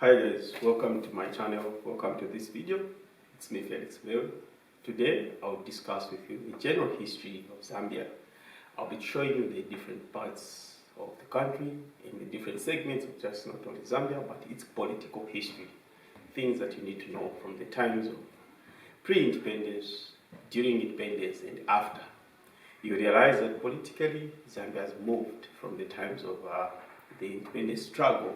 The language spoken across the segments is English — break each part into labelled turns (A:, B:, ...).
A: Hi guys, welcome to my channel, welcome to this video. It's me Felix Veo. Today I'll discuss with you the general history of Zambia. I'll be showing you the different parts of the country and the different segments of just not only Zambia but its political history. Things that you need to know from the times of pre-independence, during independence and after. You realize that politically Zambia has moved from the times of the independence struggle,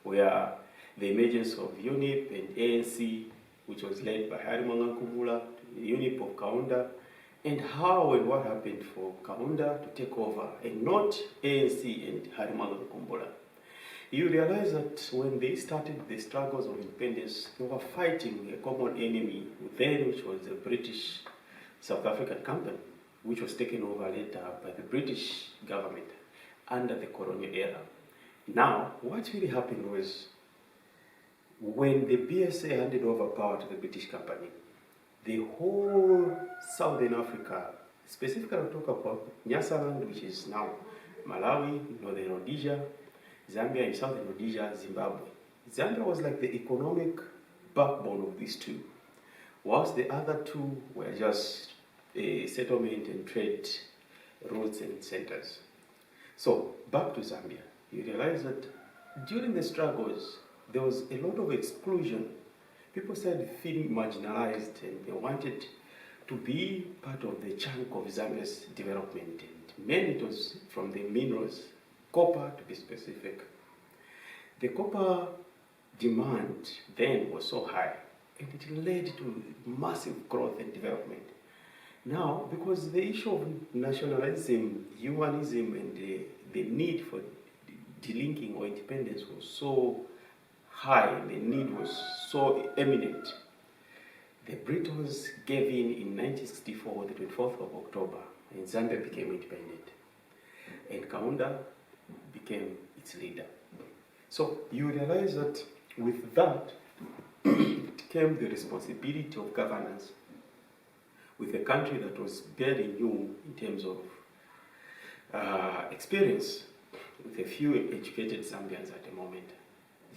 A: where the emergence of UNIP and ANC, which was led by Nkubula, to the UNIP of Kaunda, and how and what happened for Kaunda to take over and not ANC and Nkubula. You realize that when they started the struggles of independence, they were fighting a common enemy then, which was the British South African Company, which was taken over later by the British government under the colonial era. Now, what really happened was, when the BSA handed over power to the British company, the whole Southern Africa, specifically I'll talk about Nyasaland, which is now Malawi, Northern Rhodesia, Zambia and Southern Rhodesia, Zimbabwe. Zambia was like the economic backbone of these two, whilst the other two were just settlement and trade routes and centers. So, back to Zambia. You realize that during the struggles, there was a lot of exclusion. People started feeling marginalized and they wanted to be part of the chunk of Zambia's development. And mainly it was from the minerals, copper to be specific. The copper demand then was so high and it led to massive growth and development. Now, because the issue of nationalism, humanism, and the need for delinking or independence was so high, and the need was so eminent, the Britons gave in 1964, the 24th of October, and Zambia became independent. And Kaunda became its leader. So you realize that with that came the responsibility of governance with a country that was barely new in terms of experience, with a few educated Zambians at the moment.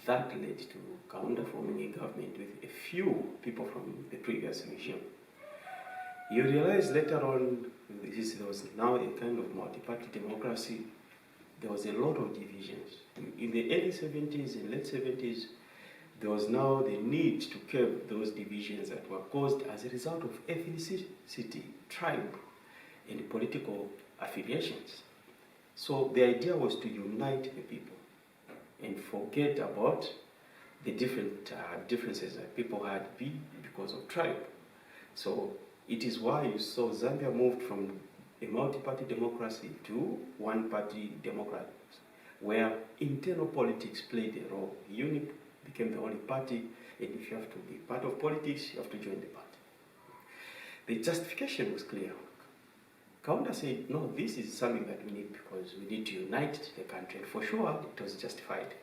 A: That led to Kaunda forming a government with a few people from the previous regime. You realize later on, there was now a kind of multi-party democracy. There was a lot of divisions. In the early 70s and late 70s, there was now the need to curb those divisions that were caused as a result of ethnicity, tribe, and political affiliations. So the idea was to unite the people and forget about the different differences that people had because of tribe. So it is why you saw Zambia moved from a multi-party democracy to one-party democracy, where internal politics played a role. UNIP became the only party, and if you have to be part of politics, you have to join the party. The justification was clear. Kaunda said, no, this is something that we need because we need to unite the country. And for sure, it was justified.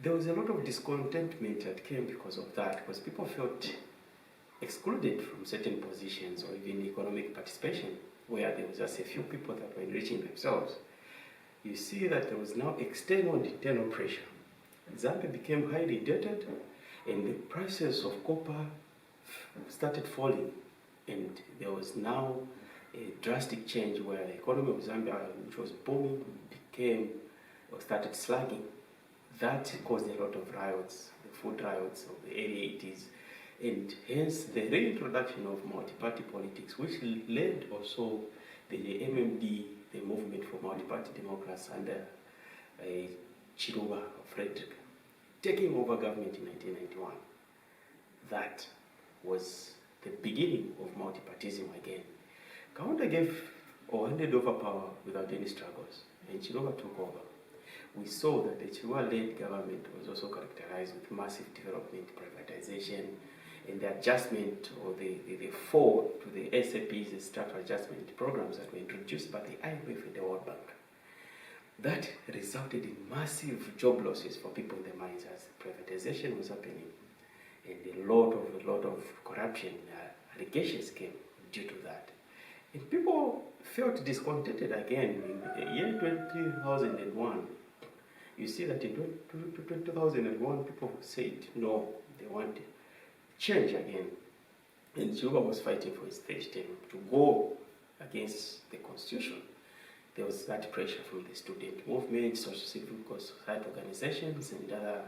A: There was a lot of discontentment that came because of that, because people felt excluded from certain positions or even economic participation, where there was just a few people that were enriching themselves. You see that there was now external and internal pressure. Zambia became highly indebted, and the prices of copper started falling, and there was now a drastic change where the economy of Zambia, which was booming, started slugging. That caused a lot of riots, the food riots of the early 80s, and hence the reintroduction of multi-party politics, which led also the MMD, the Movement for Multi-Party Democracy, under Chiluba Frederick, taking over government in 1991. That was the beginning of multipartism again. Kaunda gave or handed over power without any struggles, and Chiluba took over. We saw that the Chiluba-led government was also characterized with massive development, privatization, and the adjustment or the fall to the SAPs, the structural adjustment programs that were introduced by the IMF and the World Bank. That resulted in massive job losses for people in the mines as privatization was happening, and a lot of corruption allegations came due to that. And people felt discontented again in the year 2001. you see that in 2001, people said no, they want change again. And Juba was fighting for his third term to go against the constitution. There was that pressure from the student movement, civil society organizations, and other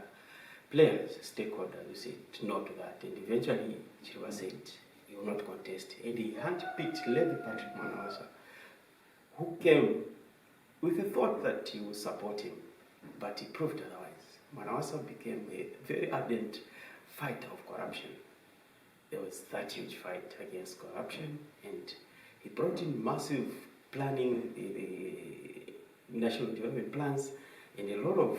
A: players, stakeholders, who said no to that. And eventually, Juba said he will not contest. And he handpicked Lady Patrick Manawasa, who came with the thought that he would support him, but he proved otherwise. Manawasa became a very ardent fighter of corruption. There was that huge fight against corruption, and he brought in massive planning, the national development plans, and a lot of